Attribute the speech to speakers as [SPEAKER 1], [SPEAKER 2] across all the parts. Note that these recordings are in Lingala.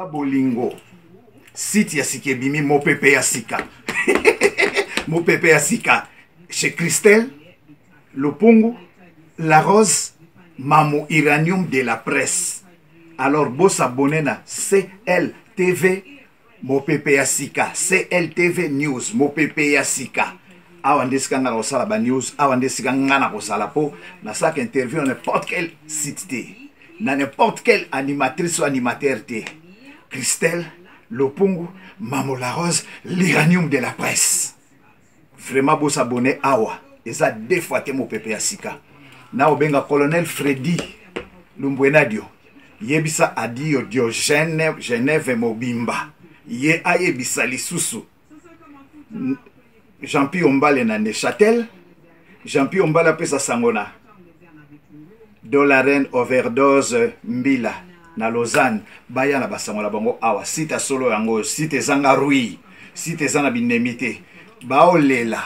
[SPEAKER 1] Bolingo site ya Sikebimi mopepe ya sika mopepe ya sika chez Christelle Lopungu La Rose Mamo Iranium de la presse. Alors beau s'abonner na CLTV mopepe ya sika, CLTV News mopepe ya sika. Awa ndesika ngana kosala ba news, awa ndesika ngana kosala po na sak interview na n'importe quel site te, na n'importe quel animatrice ou animateur te. Christelle Lopungu Mamo La Rose l'Iranium de la presse. Vraiment beau s'abonner awa. Et ça deux fois te mopepe ya sika. Na obenga colonel Freddy Lumbwenadio. Yebisa adio Diogène Genève Mobimba. Ye ayebisa lisusu. Jean-Pierre Ombale na Neuchâtel. Jean-Pierre Ombale pesa sangona. Dolaren overdose mbila na Lausanne. Baya na basangola bango awa. Site solo yango. Site zanga rui. Site zanga binemite. Baolela.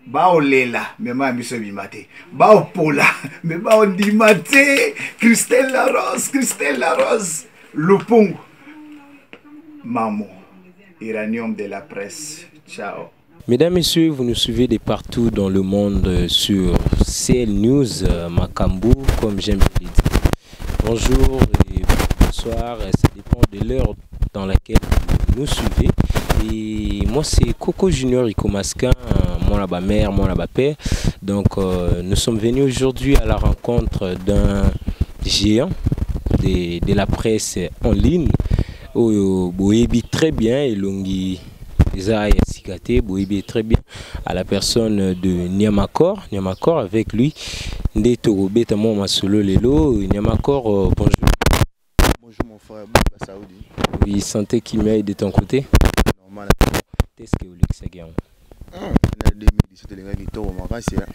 [SPEAKER 1] Baolela. Mema miso bimate. Baopola. Me baondimate. Christelle La Rose. Christelle La Rose. Lopungu Mamo Iranium de la presse. Ciao.
[SPEAKER 2] Mesdames, Messieurs, vous nous suivez de partout dans le monde sur CL News Makambu, comme j'aime le dire. Bonjour et bonsoir, ça dépend de l'heure dans laquelle vous nous suivez. Et moi, c'est Coco Junior Ikomaskin, mon mère, mon père. Donc, nous sommes venus aujourd'hui à la rencontre d'un géant de la presse en ligne. Boyebi très bien et Longi. Boyebi très bien à la personne de Niamakor. Niamakor avec lui. Ndeto Betamo Masolo Lelo. Niamakor, bonjour.
[SPEAKER 3] Bonjour mon frère, bonjour Saoudi.
[SPEAKER 2] Oui, santé qui m'aide de ton côté.
[SPEAKER 3] Normal.
[SPEAKER 2] Qu'est-ce que vous voulez que ça gagne?
[SPEAKER 3] En 2017, les gars qui tombent en vacances, moi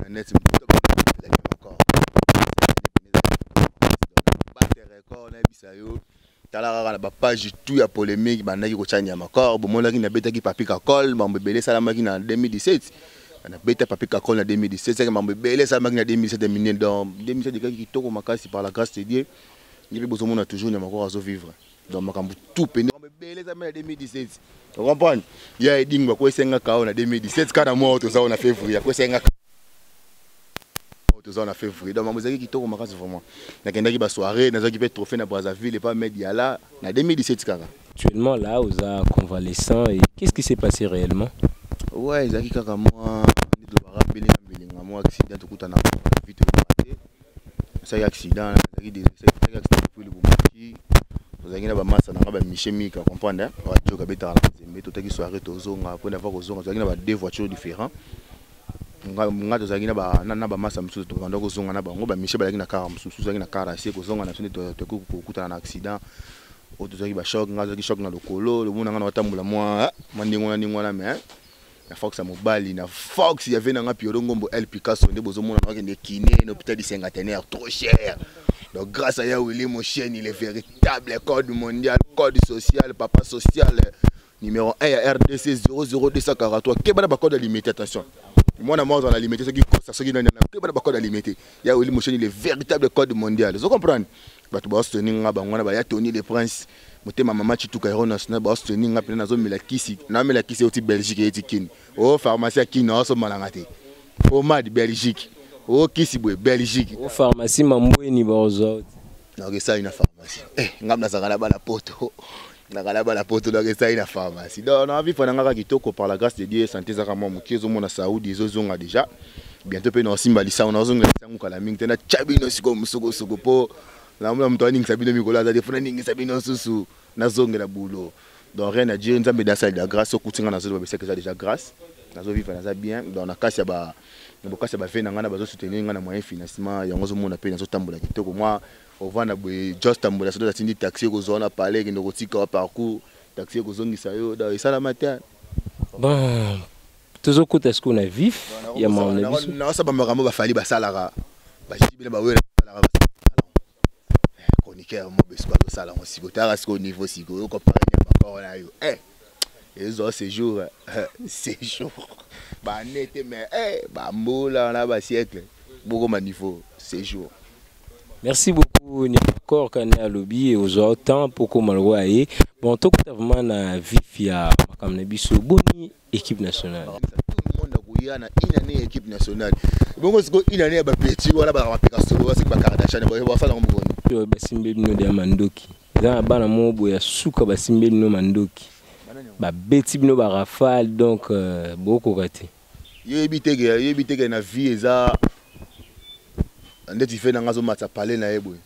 [SPEAKER 3] je net, c'est encore. Battre record, on a vu ça yo. Talara la page tout ya polémique, bandaki ko chanya makor, bon moi là qui na beta qui papi kakol, mambe belé ça la makina en 2017. On a beta papi kakol en 2017, c'est que mambe belé ça makina en 2017 terminé dans 2017 les gars qui tombent en vacances par la grâce de Dieu. Il y a besoin de toujours makor à vivre. Donc makambu tout peine. Mambe belé ça en 2017. Tu comprends? Il y a des gens qui sont en 2017 quand moi tout ça on a fait février, quoi c'est tout ça on a fait février. Donc mambe qui tombent en vacances vraiment. Na kenda ki ba soirée, na zo ki peut trophée na Brazzaville et pas média là, en 2017 kaka.
[SPEAKER 2] Actuellement là, vous êtes convalescent et qu'est-ce qui s'est passé réellement?
[SPEAKER 3] Ouais, ils ont dit que moi, moi accident tout coup en vite raté. Ça y accident, ça y des accident pour le bombardier. Vous avez une masse na ba Michel Mika comprendre hein? Ouais, tu as beta mais tout qui soirée tozonga après d'avoir ozonga, vous avez deux voitures différentes. Nga tozalaki na bamasa mosusu tokanda kozonga na bango bamiche balaki na kara mosusu tozalaki na kara sie kozonga na sone tokoki kokutana na accident oyo tozalaki bashok nga tozalaki shok na lokolo lomona nga na batambola mwa ndingo wana me na fox ya mobali na fox ya ve na nga piolo ngombo El Picasso nde bozomona na bakende kiné na hôpital du Cinquantenaire trop cher. Donc grâce à Yahweh mon chien il est véritable code mondial code social papa social numéro 1 à RDC 00243 kebana ba code limité attention. Moi, je suis limité, ce qui est le code limité. Il y a le véritable code mondial. Vous comprenez? Tu vas tenir Tony le Prince. Ma maman tu vas tenir la Kisi. La Kisi est Belgique et Kini. Oh, pharmacie qui n'a pas malangate. Oh, Mad Belgique. Oh, Kisi Belgique.
[SPEAKER 2] Oh, pharmacie Mamboui ni Bozo.
[SPEAKER 3] Non, ça une pharmacie. Eh, ngam na zangala ba la poto. La poto de ça une pharmacie. Donc on a vu pendant kitoko par la grâce de Dieu santé za kama mukezo mona Saoudi zozonga déjà. Bientôt pe no simbalisa on azonga sangu kala mingi tena chabino siko musuko suko po. La mwa mto ningi sabino mikola za defuna ningi sabino susu na zonga la boulot. Donc rien à dire nzambe dans ça de la grâce okutinga na zo ba c'est déjà grâce. Nazo vivre na za bien dans la kasi ba bokasi ba fe na ngana bazo soutenir ngana moyen financement yango zo mona pe nazo tambola kitoko moi on va na just tambola ça tindi taxi ko zona parler que nous tika parcours taxi ko zongisa yo da ça la matin.
[SPEAKER 2] Bon toujours côté est-ce qu'on a vif il y a mon avis
[SPEAKER 3] non ça ba makambo ba fali ba salara ba jibile ba wela salara chroniqueur mo besko ba sala on sigotara ce niveau sigo comparer encore là yo ils ont séjour séjour bah n'était mais bah moula là bas siècle beaucoup magnifique séjour
[SPEAKER 2] Merci beaucoup, Nimakor Kane Alobi et aux autres pour comment le voyez. Bon, tout le monde a vif ya Makamnabiso, boni équipe nationale.
[SPEAKER 3] Tout le monde a gouillé une année équipe nationale. Bon, c'est une année à Bapeti, voilà, bah, Picasso, c'est pas Kardashian, on va faire dans le monde.
[SPEAKER 2] Basimbe no de Mandoki. Dans bana mobo ya suka basimbe no Mandoki. Ba beti bino ba rafale donc beaucoup raté.
[SPEAKER 3] Yebitege na vie eza ndeti fait na ngazo matsa parler na yebwe.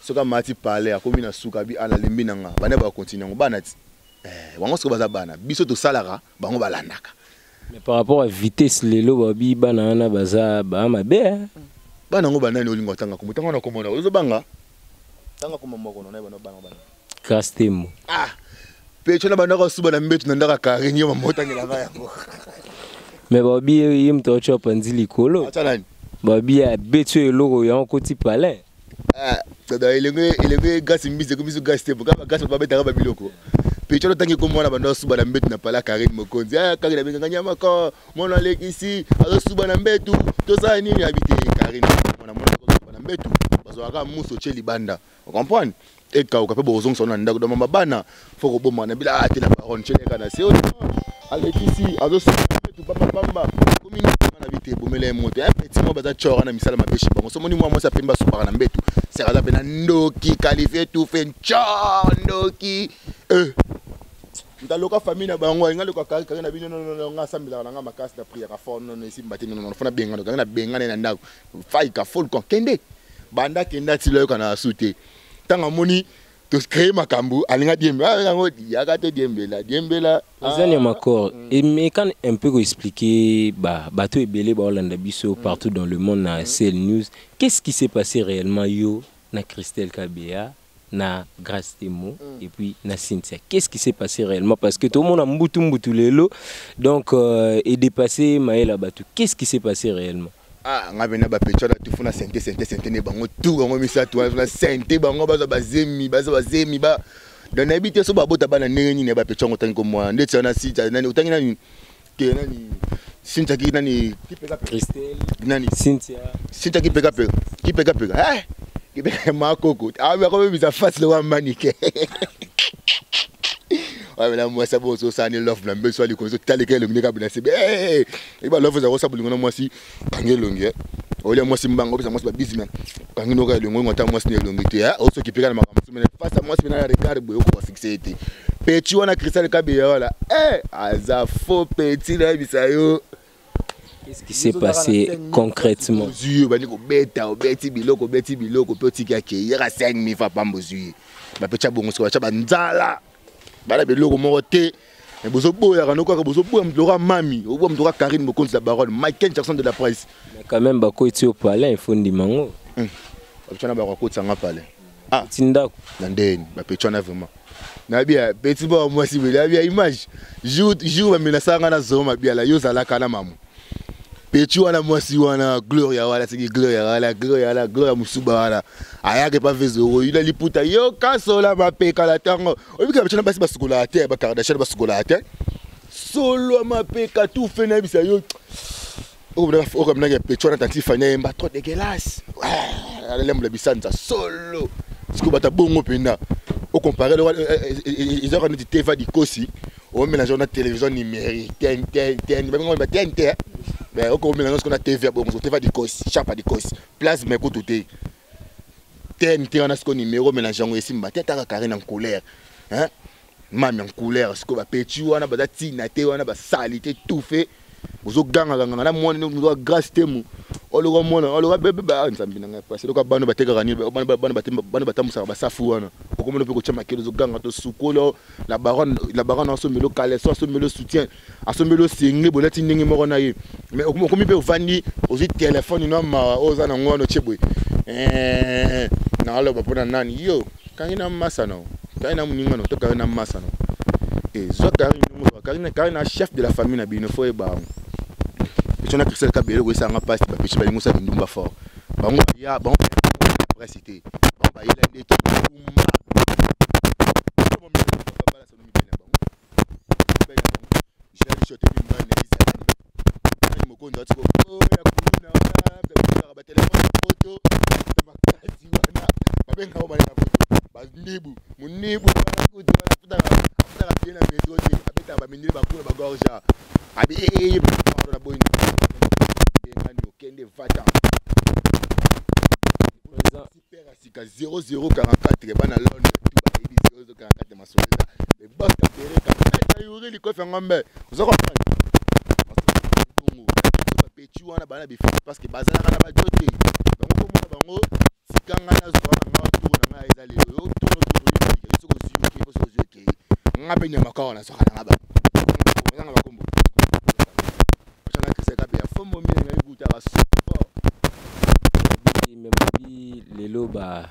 [SPEAKER 3] Soka mati parler akomi na suka bi ala lembi nanga. Bana ba continuer bana ti. Wango soka baza bana. Biso to salara bango balandaka.
[SPEAKER 2] Mais par rapport à vitesse lelo babi bana na baza ba mabe.
[SPEAKER 3] Bana ngo bana ni olingo tanga komutanga na komona. Ozo banga. Tanga komomoko na bana bana.
[SPEAKER 2] Castemo.
[SPEAKER 3] Ah. Pecho na bana ko suba na mbetu na ndaka karenyo mamotangela nga yango.
[SPEAKER 2] Mais babi yim to chopa nzili kolo.
[SPEAKER 3] Acha nani?
[SPEAKER 2] Babi a betu eloko ya nkoti palais.
[SPEAKER 3] Ah, tada ilenge gas mbise ko biso gas tempo kama gas ba betaka ba biloko. Pecho tangi ko mona banda suba na mbetu na pala Karim Mokonzi. Ah, Karim na benga nyama ko mona leki ici, azo suba na mbetu. To za nini habite Karim. Mona ko suba na mbetu. Bazo aka muso cheli banda. Vous comprenez? Et quand vous avez besoin de son andako dans ma bana, faut que vous m'en ayez la baronne chez les Canadiens. C'est allez ici, à dos tout bamba, commune on habite pour me les monter. Petit moi baza chora na misala mabeshi bango. So moni moi ça pemba super na mbetu. C'est raza pena ndoki qualifié tout fait ndoki. Ndaloka famille na bango ngale kwa kari na bino no ngasambila na ngama makasi na prière fort non ici mbati non fona benga na benga na ndako. Fai ka full kon kende. Banda kenda ti loyo kana souté. Tanga moni to créer makambu alinga diembe yango yakato diembela
[SPEAKER 2] Azani Makor et mais quand un peu expliquer bateau ebele ba Hollande biso partout dans le monde na CL News, qu'est-ce qui s'est passé réellement yo na Christelle Kabea na Grace Temo et puis na Cynthia, qu'est-ce qui s'est passé réellement parce que tout le monde a mbutu lelo donc est dépassé Maëla Batou, qu'est-ce qui s'est passé réellement?
[SPEAKER 3] Ah, ngabena ba pecho na tufu na sente ne bango tout bango misatu na sente bango baza bazemi ba dans habité so babota bana neni ne ba pecho ngotangi ko mwa ndeti na sita nani utangi nani ke nani Cynthia ki nani
[SPEAKER 2] Christelle
[SPEAKER 3] nani
[SPEAKER 2] Cynthia
[SPEAKER 3] ki peka ki peka makoko ah ba ko biza face le wa manike. Ouais, là, moi, ça va aussi, ça n'est l'offre, l'ambé, soit les conditions, t'as lesquelles le minérable, c'est bien. Et bah, l'offre, ça va, ça va, moi, si, quand il est long, au lieu, moi, si m'bango, ça, moi, c'est pas business. Quand il est long, on t'a, moi, c'est long, au ce qui peut, mais face à moi, c'est bien, regarde, on va fixer. Petit, on a Christelle Kabea, là, ça faux petit, là, bisayo.
[SPEAKER 2] Qu'est-ce qui s'est passé concrètement?
[SPEAKER 3] Beti biloko, petit qui il y a 5 000 fois pas mesure. Bah, petit, bon, on se va, nzala. Bala beloko moroté et bozo boya kana kwa bozo boya mtlora mami obo mtlora Karim Mokonzi la baronne Michael Jackson de la presse
[SPEAKER 2] mais quand même bako eti au palais il faut ndimango
[SPEAKER 3] bachana ba ko tsanga palais ah
[SPEAKER 2] tindako
[SPEAKER 3] ndeni ba pechana vraiment na bia petit ba moi si bia image jour ba mena sanga na zoma bia la yozala kana mamu pechu wana mwasi wana gloria wala siki gloria musuba wala ayake pa vezoro ila liputa yo kasola mapeka la tango obika bachana basi basukola ate ba Kardashian basukola ate solo mapeka tout fait na bisa yo o comme na pechu na tanti fanya mba trop dégueulasse ala lemble bisanza solo siko bata bongo penda au comparer ils ont rendu TV di kosi au mélange na télévision numérique TNT mais au mélange qu'on a TV bon on TV di kosi chapa di kosi place mais ko touté TNT on a ce qu'on numéro mélange ngo ici mbate ta carré en couleur hein mami en couleur ce ko ba petu wana ba tina te wana ba salité tout fait bozo ganga na mona no Grace Temo ologa mona ologa bebe ba nzambi nanga parce que bano bateka kani bano batamusa ba safu wana okomona pe ko chama kelo zo ganga to sukolo la baronne so melo caleçon so melo soutien aso melo singi bolati ndingi moko na ye mais okomi pe ovandi ozi téléphone no ma oza na ngono chebwe na alo ba pona nani yo kangina masa no kaina muninga no to kaina masa no zo Karina chef de la famille na bino fo e ba on a Christelle Kabea ko sanga passe ba piche ba ngusa ndumba fort bango ya bango précité ba il a des kuma bala so mi bena bango j'ai choté bi mane isa ni Mokonzi atiko ya kuna ba téléphone photo de makati ni buta bien na métro te abeta ba minile ba kuna ba gorja abi ba na boy ngani okende vata super asika 0044 bana Londres tout ba ebi 0044 masoleza le boss kapereka ta yuri li kofa ngombe uzo comprendre tungu ba pechi wana bana bi parce que bazala kana ba jote bango ko mona bango sikanga na zo na tuna nga ezali yo tuna soko ziyoke ko soko ziyoke ngabe nyama ka wana soka ngaba ngaba bakombo sana kiseka be fomo mine ngai buta ba support
[SPEAKER 2] memobi lelo ba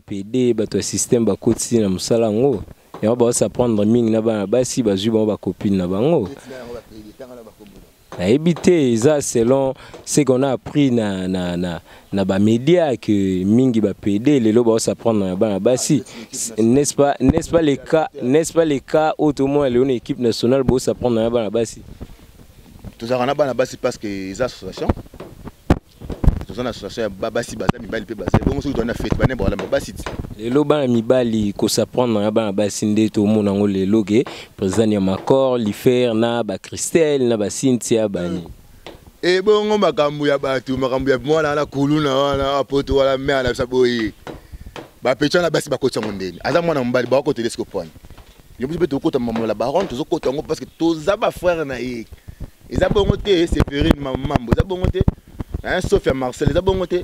[SPEAKER 2] PD ba to système ba koti na musala ngo ya ba sa prendre mingi na ba basi ba zui ba copine na bango na éviter ça selon ce qu'on a appris na ba média que mingi ba PD lelo ba sa prendre na ba basi n'est-ce pas les cas autrement une équipe nationale ba sa prendre na ba basi
[SPEAKER 3] tout ça na ba basi parce que les associations association babasi baza mibali pe baza bongo so tona fête bane bola babasi
[SPEAKER 2] lelo bana mibali ko s'apprendre na bana basi nde to mona ngo lelo ke président ya Makor Lifer na ba Christelle na ba Cynthia bani
[SPEAKER 3] e bongo makambu ya batu makambu ya mwana na kuluna wana apoto wala mère na saboyi ba pecha na basi bakotsa mondeni aza mwana mbali ba ko telescope wana yo pe to kota mamola baron to zo kota ngo parce que to za ba frère na ye eza bongo te Séverine mamambo eza bongo te hein Sophia Marcel eza bongo te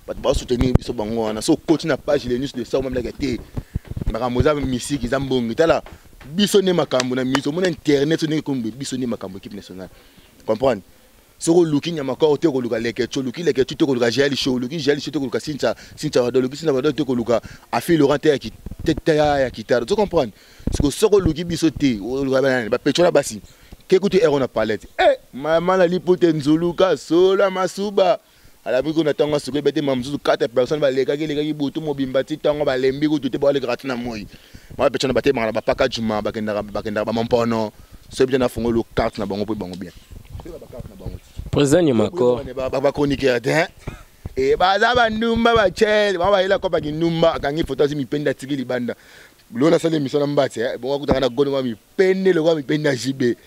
[SPEAKER 3] bat ba soutenir biso bango wana so continue na page les news de ça même la gâté makambo za musique eza mbongo tala biso ne makambo na miso mon internet so ne ko biso ne makambo équipe nationale comprendre so luki nyama ko te ko luka leke cho luki leke te ko luka jeli show luki jeli show te ko luka sinta wado luki sinta wado te ko luka afi Laurent te ki tete ya kitaro tu comprendre so ko luki biso te o luka ba pechola basi qu'écoutez on a palette maman la lipote nzuluka sola masuba ala biko na tanga suku bete mamzuzu 4 personnes ba leka ki butu mobimba ti tanga ba lembi ko tuté ba le gratina moi ma pechola ba te mangala ba paka juma ba kenda ba mampono so bien na fongo lo carte na bango po bango bien
[SPEAKER 2] président Makor
[SPEAKER 3] ba chroniqueur et ba za ba numba ba chel ba ila ko ba numba kangi photo mi penda tiki libanda lona sale misona mbati bon akutanga na gono mi pende le mi penda jibe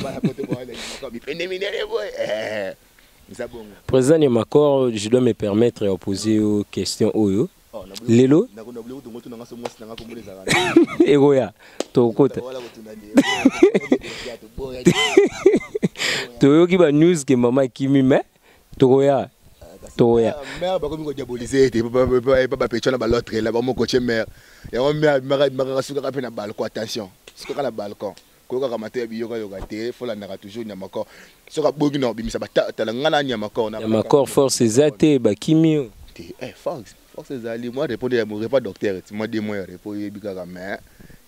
[SPEAKER 3] ba na côté boy mi pende minere boy
[SPEAKER 2] président Makor je dois me permettre de poser aux questions oyo lelo egoya to kota to yoki ba news ke mama kimi me toya
[SPEAKER 3] mère ba komi ko diaboliser te ba pecho na ba l'autre là ba mo coacher mère ya on mère mara suka ka pe na balcon attention suka na balcon ko ka maté bi yoka te faut la nara toujours nyama ko suka bogi no bimisa ba tala ngana nyama ko na
[SPEAKER 2] Makor force zate ba kimi
[SPEAKER 3] force zali moi répondre à mon pas docteur moi de moi répondre bika ka mais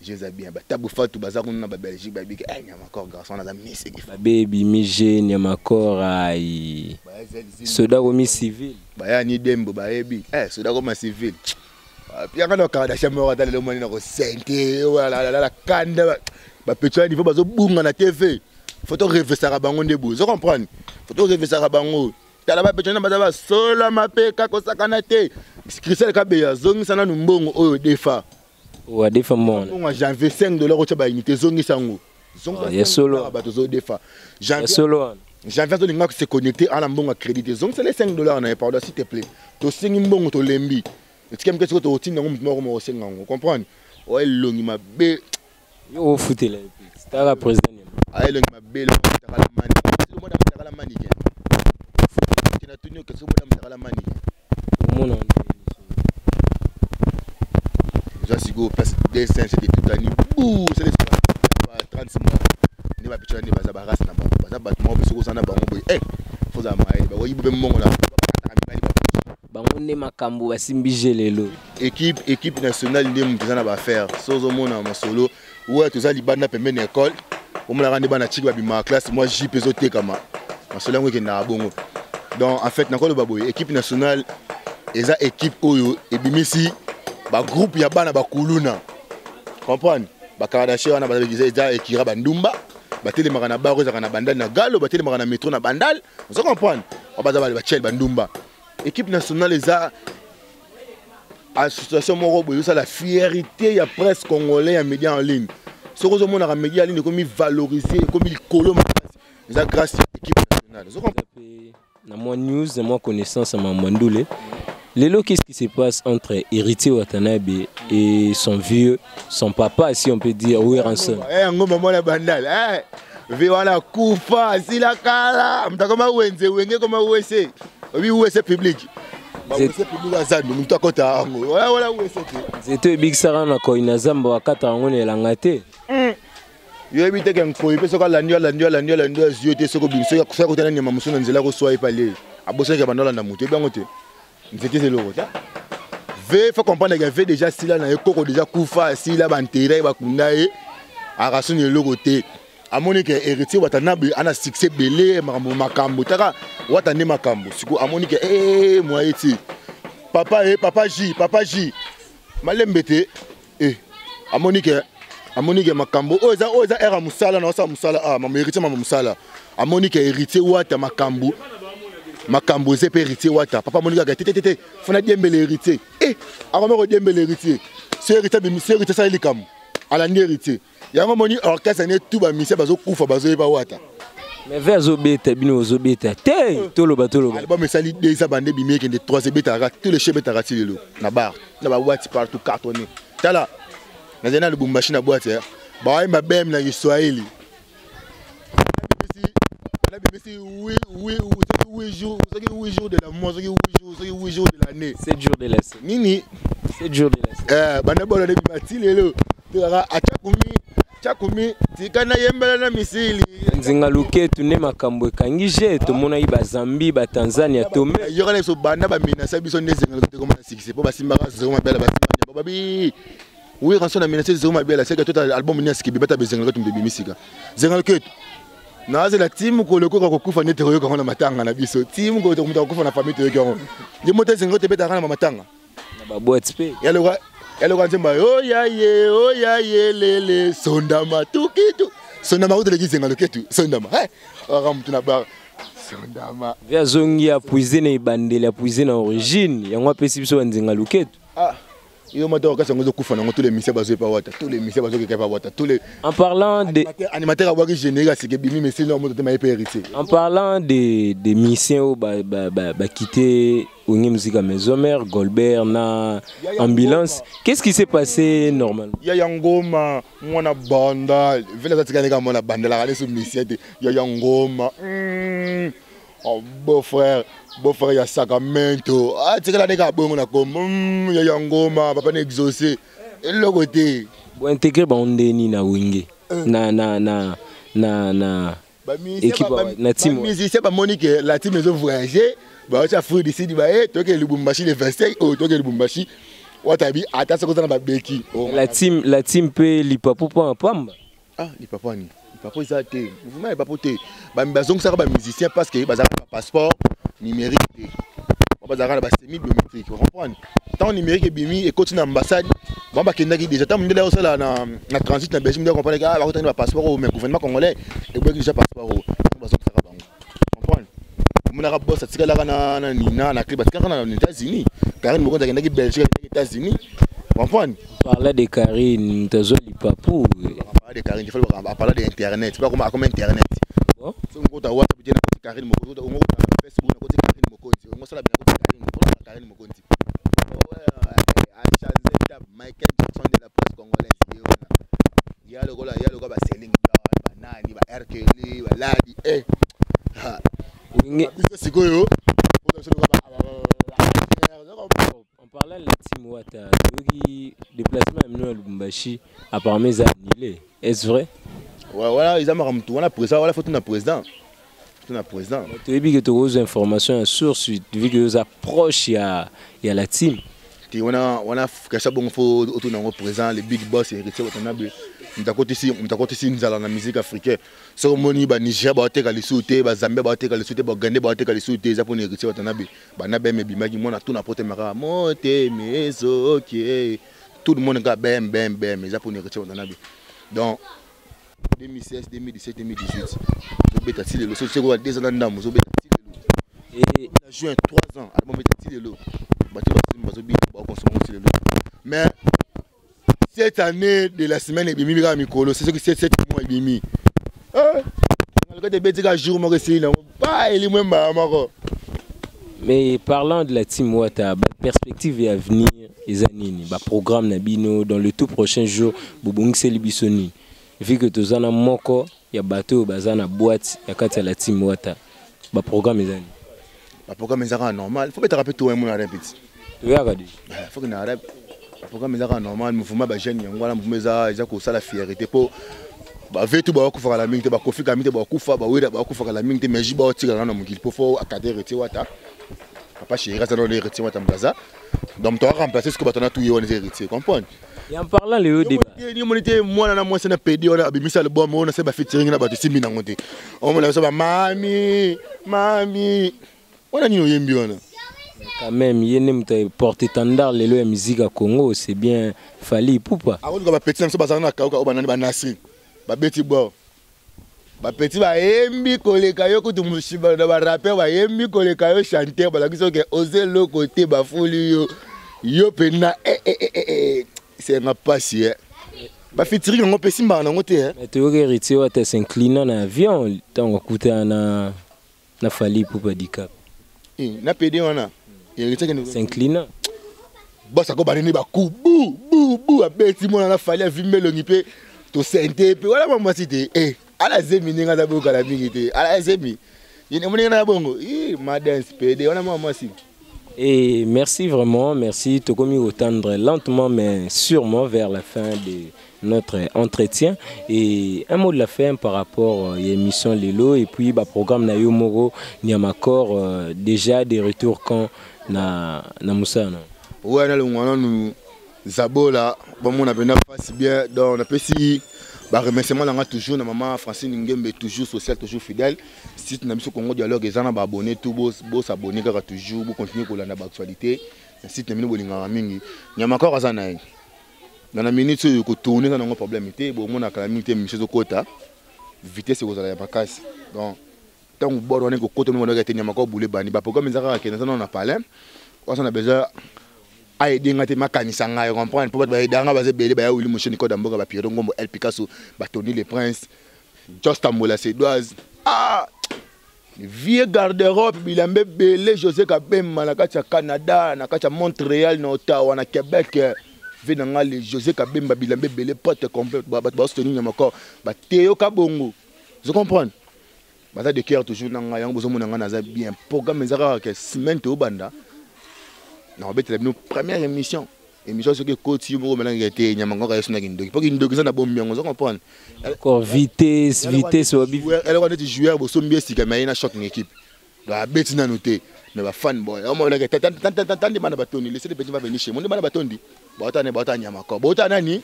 [SPEAKER 3] je sais bien ba tabu fatu baza kuna ba Belgique ba bika nyama ko garçon na musique
[SPEAKER 2] ba baby mije nyama ko ai soda komi civil
[SPEAKER 3] ba ya ni dembo ba ebi soda komi civil pia kana ka da chambre ka le moni na ko sente wala la kanda ba pecho ni fo bazo bunga na TV photo rêver ça bango ndebu zo comprendre photo rêver ça bango tala ba pecho na ba sola mapeka ko sakana te Christelle Kabeya zongi sana numbongo oyo defa
[SPEAKER 2] wa defa mon
[SPEAKER 3] on janvier $5 ko tshaba unité zongi sango
[SPEAKER 2] ya solo
[SPEAKER 3] ba to zo defa
[SPEAKER 2] janvier solo
[SPEAKER 3] janvier zo linga ko se connecter à la mbongo crédité zongi c'est les $5 na pardon s'il te plaît to singi mbongo to lembi etikam ke to tinda ngum mo senga ngo comprendre o elongi mabe
[SPEAKER 2] yo futela stara président
[SPEAKER 3] ay longi mabe lo takala mani si mo da takala mani ke tina tunyo ke so mo da takala mani
[SPEAKER 2] mon
[SPEAKER 3] je suis go parce que des scènes c'était tout année bouh c'est les 36 mois ni ba picha ni baza ba race na ba baza ba mo be soko sana ba ngo boy faut za mai ba woyi be mongo na
[SPEAKER 2] bango ne makambo basimbije lelo
[SPEAKER 3] équipe nationale ndi mutza na ba faire sozo mona masolo ouais toza libanda pembeni école omona rande bana chiki ba bima classe moi JP zote kama masolo ngo ke na bongo donc en fait nakolo ba boy équipe nationale eza équipe oyo ebimisi ba groupe ya bana bakuluna comprendre ba Kardashe wana ba eza ekira bandumba batelemaka na baro ezaka na bandal na galo batelemaka na métro na bandal vous comprendre on baza ba chel bandumba équipe nationale eza association moko ça la fierté ya presse congolais ya média en ligne. Ce que on a média en ligne comme valoriser comme il colo ça grâce à l'équipe nationale.
[SPEAKER 2] Dans mon news, dans mon connaissance à Mandoulé, Lélo, qu'est-ce qui se passe entre Héritier Watanabe et son vieux, son papa, si on peut dire, Ouéranson?
[SPEAKER 3] Maman la bandale, voilà Koufa, si la kala, m'ta comme Ouenze, Ouenge comme Ouesse, oui Ouesse public. Ouesse public à Zando, m'ta kota, voilà Ouesse.
[SPEAKER 2] C'était Big Sarah na koina zamba wakata ngone elangate.
[SPEAKER 3] Yo ebite ke nkoyi pe soka la ndio ziote soko bimso ya kusaka kotana nyama musuna nzela ko soa ipale. Abosa ke bandola na muté bango te. Nzete zelo ta. Ve faut comprendre que ve déjà si là na ekoko déjà kufa si là bantere ba kundae. Arasuni loko te. Amoni ke héritier Watanabe ana succès belé makambo taka watane makambo. Siku amoni ke moi eti. Papa J. Malembete amoni ke makambo oza era musala na osa musala mama héritier mama musala amoni ke héritier wata makambo ze pe héritier wata papa moni ka tete fona diembele héritier akoma ko diembele héritier c'est héritier ça likam ala ndi héritier yango moni orchestre ne tout ba mise bazo kufa bazo ba wata
[SPEAKER 2] mais vers obeta bino ozobeta te toloba
[SPEAKER 3] album sali déjà bande bimie ke de 3 beta tous les chefs beta ratilelo na bar na ba wati partout cartonné tala na le Bumbashi na boîte ba ma bem na Kiswahili na BBC oui jours de la mois 8 jours de l'année
[SPEAKER 2] 7 jours de la semaine
[SPEAKER 3] nini
[SPEAKER 2] 7 jours de la semaine
[SPEAKER 3] bana bola de bimati lelo tera achakumi tikana yembela na misili
[SPEAKER 2] nzinga luketu ne makambo ekangije tomona iba Zambie ba Tanzania tome
[SPEAKER 3] yora leso bana ba menasa biso ndezenga luketu koma na sikise po basimbaka zero mabela basimba babi oui rançon na menacé zero mabela c'est que tout album ni aski beta bezenga luketu mbebi misika zenga luketu naze la team ko loko ko kufa nete royo ko na matanga na biso team ko to kufa na famille to yo ndi mote zenga luketu beta na matanga
[SPEAKER 2] na ba boîte pe
[SPEAKER 3] yalo nzemba oh ya ye lele sondama tukitu sondama ko teleki zenga luketu sondama aram tuna ba sondama
[SPEAKER 2] via zongi ya puisine ibandele ya puisine origine yango apesi biso nzinga luketu
[SPEAKER 3] yo mato ka sango kufa na tous les missions bazo pa wata tous les missions bazo ke pa wata tous les
[SPEAKER 2] en parlant de
[SPEAKER 3] animateur à waki général c'est que bimi mais c'est non moto te ma héritier
[SPEAKER 2] en parlant des missions ba quitter Ongi Musica Maison Mère Golbert na ambulance qu'est-ce qui s'est passé normalement
[SPEAKER 3] ya ngoma mwana banda vile za tikane kama mwana banda la kale sous mission ya ngoma oh beau-frère ya Sacramento tikala neka bongo na comme ya ngoma papa na exaucé et le côté
[SPEAKER 2] bo intégrer ba ondeni na wingi na équipe na team
[SPEAKER 3] musicien ba Monique la team ils ont voyagé ba cha fruit d'ici di ba to ke Lubumbashi le 25 to ke Lubumbashi watabi atasa ko na ba beki
[SPEAKER 2] la team pe lipapo pa pamba
[SPEAKER 3] lipapo ni lipapo ça te mouvement lipapo te ba mbazong ça ba musicien parce que ba za passeport numérique ba za ba semi biométrique vous comprenez tant numérique et bimi et continue ambassade ba ba kendaki déjà tant ndela osala na transit na Belgique vous comprenez ba ko tani passeport au gouvernement congolais et ba déjà passeport ba zo ça bango comprendre mon arabe boss atikala na nina na clip atikala na États-Unis Karine moko ndaki Belgique ndaki États-Unis comprendre
[SPEAKER 2] parler de Karine tazo lipapo
[SPEAKER 3] de Karine il faut parler de internet pas comme internet bon so ngota WhatsApp je na Karine moko Facebook na côté Karine moko on sala bien côté Karine moko a changé Michael Jackson de la presse congolaise il y a le gars ba selling banani ba RKL ba ladi sikoyo
[SPEAKER 2] on parlait de la team Wata qui déplacement à Lubumbashi apparemment ils ont annulé est-ce vrai
[SPEAKER 3] voilà ils ont tout on a président voilà faut tout na président
[SPEAKER 2] tu as dit que tu as aux informations à source vu que vous approche il y a la team
[SPEAKER 3] on a caché bon faut autour d'un président les big boss héritier Watanabe mtakoti si nzala na musique africaine so moni ba Niger ba teka lisute ba Zambie ba teka lisute ba Uganda ba teka lisute za pour héritier Watanabe ba na bem bimaki mona tout na pote mara monte meso qui tout le monde ga bem za pour héritier Watanabe donc 2016 2017 2018 zo beta ti lelo so seko 2 ans ndambo zo beta ti lelo et on a joué 3 ans album beta ti lelo ba ti ba zo bi ba consommons aussi le lot. Mais cette année de la semaine et bimi à Mikolo, c'est ce que c'est 7 mois et demi.
[SPEAKER 2] Mais parlant de la Team Wata, perspective et avenir, les années, programme Nabino dans le tout prochain jour, Bobong Selibisoni. Vu que tu as un moko, il y a bateau, il y a boîte, il y a la Team Wata. Programme les années.
[SPEAKER 3] Programme est normal. Il faut que tu rappelles tout le monde à répéter.
[SPEAKER 2] Tu as regardé.
[SPEAKER 3] Il faut que tu rappelles. Programme est normal. Il faut que tu aies la fierté pour. Avec tout, tu vas la minute, tu vas faire la minute, tu vas faire la minute, mais je vais tirer dans mon il faut accader retirer Wata. Papa chéri, ça doit retirer Wata Mbaza. Donc tu vas remplacer ce que tu as tout yon héritier, comprends?
[SPEAKER 2] Et en parlant le haut débat.
[SPEAKER 3] Moi na moi c'est na PD on a bimisa le bon on a c'est ba featuring na ba to simbi na ngote. On me la ça mami. On a ni yembi on.
[SPEAKER 2] Quand même, il y a une porte-étendard de la musique à Congo, c'est bien Fally Ipupa.
[SPEAKER 3] Ah, on va petit ça bazar na ka o banana ba Nasri. Ba beti bo. Ba petit ba yembi koleka yo kutu mushiba na ba rapper ba yembi koleka yo chanter ba la kiso ke oser le côté ba foli yo pena c'est un passé. Ba featuring on peut simba na ngote hein.
[SPEAKER 2] Mais tu as hérité ou tu s'inclinant dans l'avion, tant écouté na Fally Ipupa dicap.
[SPEAKER 3] Na PD on a.
[SPEAKER 2] S'inclinant.
[SPEAKER 3] Boss a combien ba coup bou a beti mon na Fally vimbe le nipe to sente pe wala mama cité ala zemi ninga da boka la bingité ala zemi yene mon na bongo madame PD on a mama cité.
[SPEAKER 2] Et merci vraiment, merci Tokomi Otandre, lentement mais sûrement vers la fin de notre entretien. Et un mot de la fin par rapport à l'émission Lelo et puis le programme Nayo Moro Niamakor, déjà des retours quand na Moussa.
[SPEAKER 3] Ouais, nous Zabola, bon on a bien passé bien, donc on a passé. Remerciement là toujours na maman Francine Ngembe toujours social toujours fidèle si tu n'as pas Congo dialogue les gens abonnés tout beau s'abonner car toujours pour continuer pour la actualité si tu n'as pas bolinga mingi nyama encore azana dans la minute que tourner dans un problème était bon on a calamité monsieur Okota vitesse que vous allez pas casse donc tant que bon on est que côté on a gagné nyama encore boule bani ba programme ezaka que on a parlé on a besoin aider ngate makanisa nga yo comprendre pour ba danga ba zebele ba ya wili mosheni ko damboka ba Pierre Ngombo El Picasso ba Tony le Prince Just Ambola Sedoise vieux garde-robe bilambe belé José Kabemba na kati ya Canada na kati ya Montréal na Ottawa na Québec venanga le José Kabemba bilambe belé pote complète ba soutenir nyamako ba Théo Kabongo je comprends ba ça de cœur toujours na nga yango bozomo na nga na bien programme ezaka que semaine to banda. Non, c'est notre première émission. Émission sur que côté où on a été Nyamango est sur Ndoki. Pour qu'il Ndoki ça n'a pas bien, on comprend.
[SPEAKER 2] Encore vitesse au bif.
[SPEAKER 3] Elle va être joueur, vous sommes bien si que mais il a choc une équipe. La bête n'a noté, mais va fan boy. On a tant de man batoni, laissez les petits va venir chez moi. On demande batoni. Bota Nyamakor. Bota nani?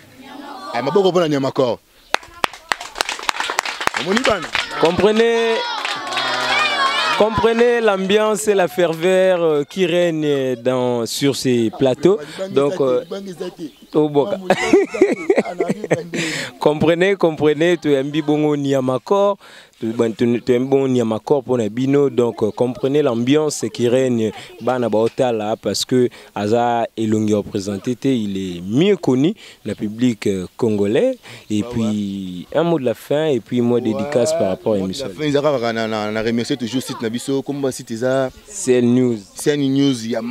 [SPEAKER 3] Ah ma beaucoup pour Nyamakor.
[SPEAKER 2] Comprenez l'ambiance et la ferveur qui règne sur ces plateaux. Donc, comprenez, tu aimes bien Niamakor. Tu aimes bon Niamakor pour Nabino, donc comprenez l'ambiance qui règne là parce que Aza Elongi représenté, il est mieux connu le public congolais. Et puis un mot de la fin et puis un mot de dédicace par rapport à l'émission.
[SPEAKER 3] On a remercié toujours site Nabiso comme site
[SPEAKER 2] CL News.
[SPEAKER 3] CL News, il y a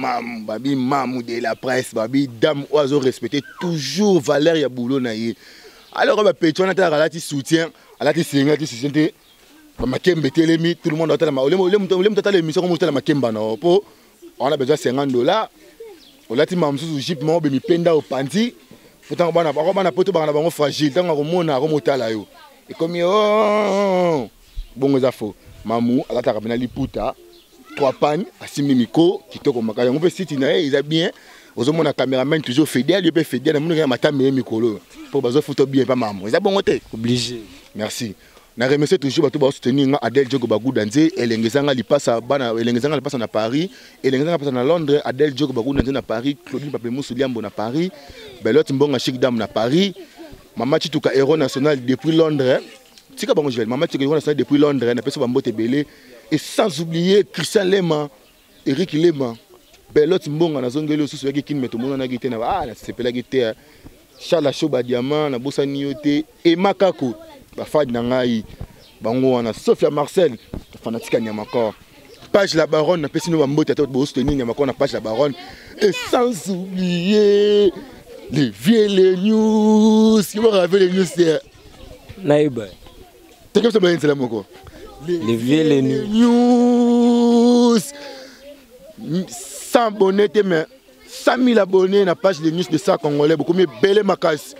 [SPEAKER 3] Babi Mamou de la presse, Babi Dame Oiseau respecté toujours Valère Yaboulot naïe. Alors on va payer, on a un soutien, à la soutien. Makembe telemi tout le monde attend l'émission comme la Makemba on a besoin de $50 on a dit mamsou jeep mo be mi penda au panti pourtant bana poto bana bango fragile tant ko mona ko motala yo et comme bon za fo mamu ala ta kabina liputa 3 pannes asimi miko kitoko makaya on peut site na il est bien aux hommes na caméraman toujours fidèle il peut fidèle mon mata me mikolo pour bazo photo bien pas mamu ça bon côté
[SPEAKER 2] obligé
[SPEAKER 3] merci. Na remercie toujours bato ba soutenir Adel Diogo Bagou Danze elengezanga lipasa bana elengezanga lipasa na Paris elengezanga lipasa na Londres Adel Diogo Bagou Danze na Paris Claudine Papemoussou Liambo na Paris Belote Mbonga Chic Dame na Paris Mama Chituka héros national depuis Londres tika bango Joël Mama Chituka héros national depuis Londres na peso bambote belé et sans oublier Christian Lema Eric Lema belote mbonga na zongeli osusu yaki kin meto mona na gite na na sepela gite Charles Shoba diamant na bosa niote et makako ba fadi na ngai bango wana Sophia Marcel fanatique Nyamakor page la baronne na pesino ba mbote to bo soutenir Nyamakor na page la baronne et sans oublier les vieux news qui vont raver les news c'est
[SPEAKER 2] Naïba
[SPEAKER 3] t'es comme ça ben c'est la moko
[SPEAKER 2] les vieux
[SPEAKER 3] news 100 abonnés mais 100 000 abonnés na page de news de ça congolais beaucoup mieux belé makas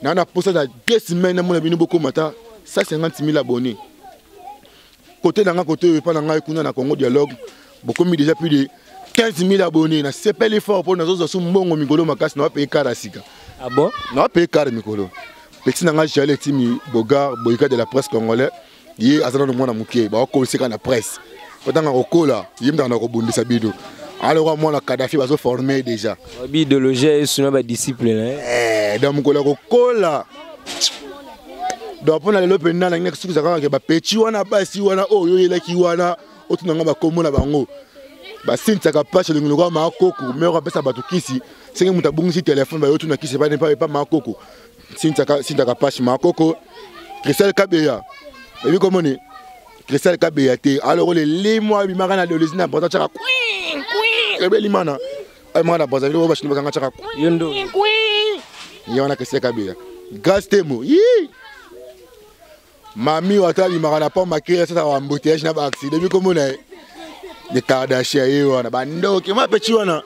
[SPEAKER 3] na posté dans 2 semaines mon bino beaucoup mata 150 000 abonnés côté dans côté pas dans kuna na Congo dialogue beaucoup mis déjà plus de 15 000 abonnés na c'est pas l'effort pour nous autres mbongo mikolo makas na payer karasika
[SPEAKER 2] ah bon
[SPEAKER 3] na payer kar mikolo petit nanga jalé timi bogar boyika de la presse congolais yi azana no mwana mukie ba ko sika na presse potanga kokola yimda na ko bundisa bido alors moi la Kadhafi va se former déjà
[SPEAKER 2] idéologie et sinon ba discipline
[SPEAKER 3] dans mukola kokola donc pour na le penda na ngek suku zaka ke ba pechi wana basi wana oyo yelaki wana otunanga ba komona bango ba sintaka pache le ngolo ma koko mais on pesa batu kisi senge muta bungisi téléphone ba yotu na kisi ba ne pas ma koko sintaka pache ma koko Christelle Kabeya et puis comment ni Christelle Kabeya te alors les mois bi makana de lesina important chaka queen ebe limana ay mana boza video ba shini bakanga chaka
[SPEAKER 2] yondo
[SPEAKER 3] yona Christelle Kabeya grâce temo yi mami watali makana pa makira ça va embouteillage na ba accident depuis comment na de Kardashian et wana bando ki ma petit wana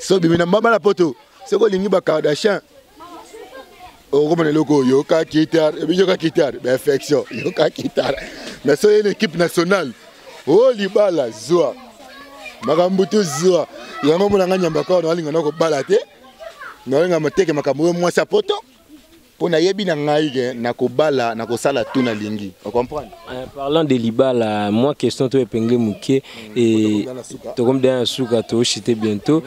[SPEAKER 3] so bi na mama la poto c'est ko lingi ba Kardashian o ko loko yo ka kitar e bi yo ka kitar perfection yo ka kitar mais so une équipe nationale o libala zoa makambutu zoa yango mona nganyamba ka na linga na ko balate na linga mateke makambo mo sa poto pona yebi na ngai na ko bala na ko sala tuna lingi on comprend.
[SPEAKER 2] Parlant de libala moi question to epenge mukie et to comme dans souka to chité bientôt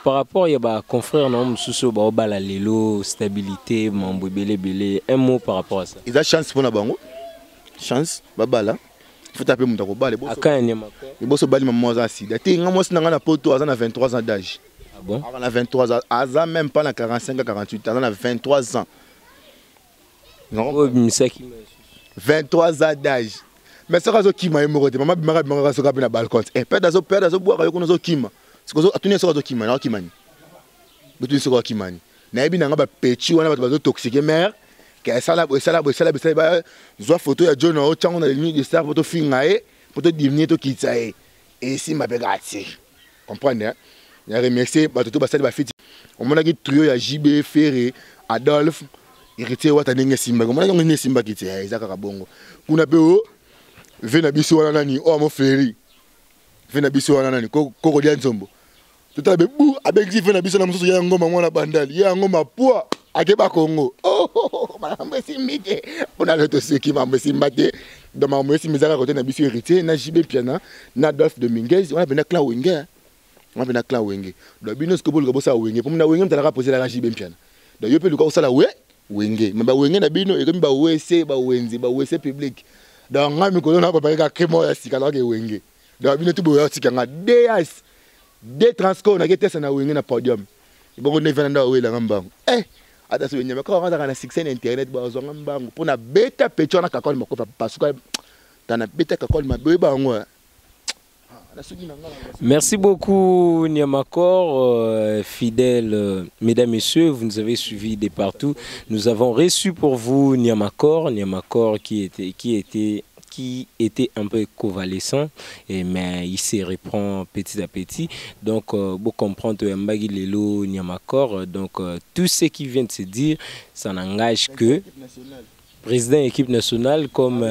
[SPEAKER 2] par rapport ya ba confrère na mususu ba bala lelo stabilité mambo belé un mot par rapport à ça
[SPEAKER 3] ils a chance pour na bango chance ba bala faut taper muta ko bala
[SPEAKER 2] akanya mako
[SPEAKER 3] boso bali maman za sida te ngamo sina ngana poto azana 23 ans d'âge.
[SPEAKER 2] Ah bon
[SPEAKER 3] on a 23 ans aza même pas na 45 à 48 ans on a 23 ans. Non, 23 ans d'âge. Mais ça razo kima yemorote mama bimara bimara so kapina balcon. Peda zo boire yo kuno kima. Sikozo atuni so kima na kimani. Butu so kimani. Na yebi nanga ba pechi wana bato bazo toxique mer. Ke sala ba zo photo ya John o chango na ligne de star photo fingae, photo diviner to kitsae. Et si ma begati. Comprenez? Ya remercier bato to basali ba fiti. On mona ki trio ya JB Ferré, Adolphe irité wata ndenge simba ko mona ngene simba kiti ezaka kabongo kuna pe o vena biso wana nani o mo feri vena biso wana nani koko dia nzombo tutabe bu abexi vena biso na mususu ya ngoma mwana bandali ya ngoma poa akeba Kongo mambo simbite ona leto seki mambo simbate dans mambo simbizaka côté na biso irité na JB Piana na Adolphe Dominguez on a vena clan wenge do bino skobol ko bosa wenge pour na wenge mtala poser la JB Piana do yo pe luka osala wenge mais ba wenge na bino e comme ba wese ba wenzi ba wese public donc ngami ko na ba ka kemo ya sika la ke wenge donc bino tu bo ya sika nga DS de transco na ke tesa na wenge na podium ibongo ne venda we la ngambango ata so nyama ko ngata na succès na internet ba zo ngambango pona beta pecho na kakol makofa pasuka tana beta kakol mabe ba ngwa.
[SPEAKER 2] Merci beaucoup Nyamakor, fidèles mesdames, messieurs, vous nous avez suivis de partout. Nous avons reçu pour vous Nyamakor qui était un peu convalescent, mais il se reprend petit à petit. Donc, vous comprenez Mbagi Lelo Nyamakor. Donc, tout ce qui vient de se dire, ça n'engage que président équipe nationale comme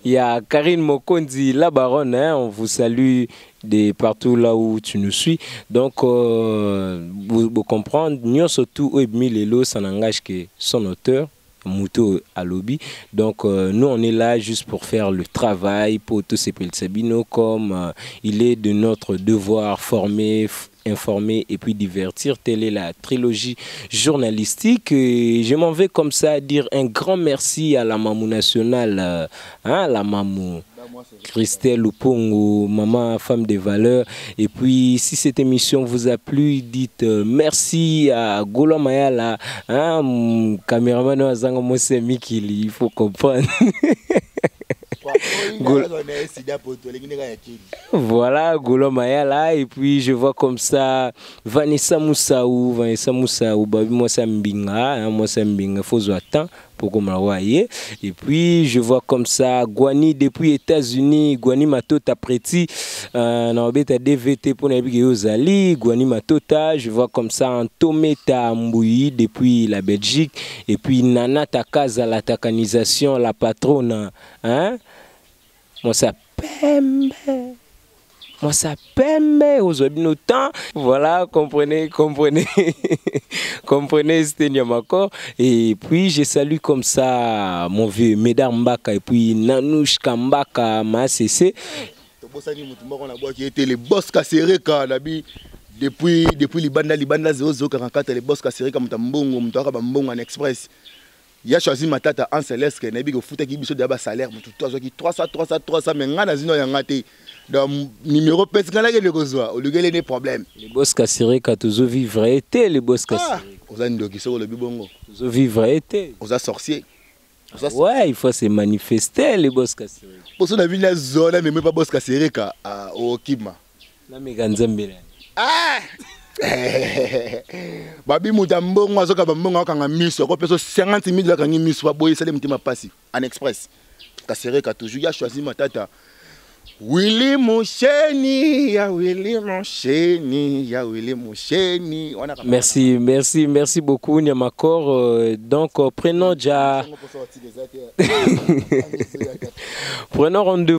[SPEAKER 2] il y a Karine Mokondi, la baronne, hein, on vous salue de partout là où tu nous suis. Donc, vous comprenez, nous surtout au Lelo, ça n'engage que son auteur, Mouto Alobi. Donc, nous, on est là juste pour faire le travail, pour tous ces Sabino, comme il est de notre devoir former, informer et puis divertir. Telle est la trilogie journalistique. Et je m'en vais comme ça dire un grand merci à la Mamou nationale, la Mamou Christelle Lupungu, maman, femme de valeur. Et puis, si cette émission vous a plu, dites merci à Golo Mayala, hein, caméraman Azanga Mose Mikili, il faut comprendre. Voilà, Golo Mayala. Et puis, je vois comme ça Vanessa Moussaou, Babi Mossa Mbinga, Mossa Mbinga, faut attendre. Et puis je vois comme ça Guani depuis États-Unis, Guani Matota Preti, Nabeta DVT pour Nabi Guani Matota, je vois comme ça Antometa Mbouyi depuis la Belgique, et puis Nana Takaza, la tacanisation, la patronne, hein? Moi ça pembe. Moi ça pembe aujourd'hui nos temps. Voilà, comprenez, c'était Niamakor. Et puis je salue comme ça mon vieux Médard Mbaka et puis Nanouche Kambaka ma CC.
[SPEAKER 3] Les boss Kasereka depuis Libanda 0044 les boss Kasereka Mutambongo Mutaka Bambongo en express. Il a choisi ma tata en céleste que Nabi go fouta qui biso de salaire mutu 300 mais ngana zino yangate. Donc numéro pèse ngala ke le kozwa au lieu les problèmes.
[SPEAKER 2] Les boss Kasereka toujours vivre été les boss Kasereka.
[SPEAKER 3] Oza ndoki soko le bibongo.
[SPEAKER 2] Toujours vivre été.
[SPEAKER 3] Oza sorcier.
[SPEAKER 2] Ouais, il faut se manifester les boss Kasereka.
[SPEAKER 3] Pour ça la ville la zone mais pas boss Kasereka au Kima.
[SPEAKER 2] Na meganzambela.
[SPEAKER 3] Ah Babi Mutambongo azoka bambongo akanga miso ko peso 50 000 akangi miso ba boye sale mutima pasi en express. Kasereka toujours il a choisi ma tata. Willy Moucheni, ya Willy Moucheni, ya Willy Moucheni.
[SPEAKER 2] Merci beaucoup Niamakor. Donc prenons déjà prenons rendez-vous.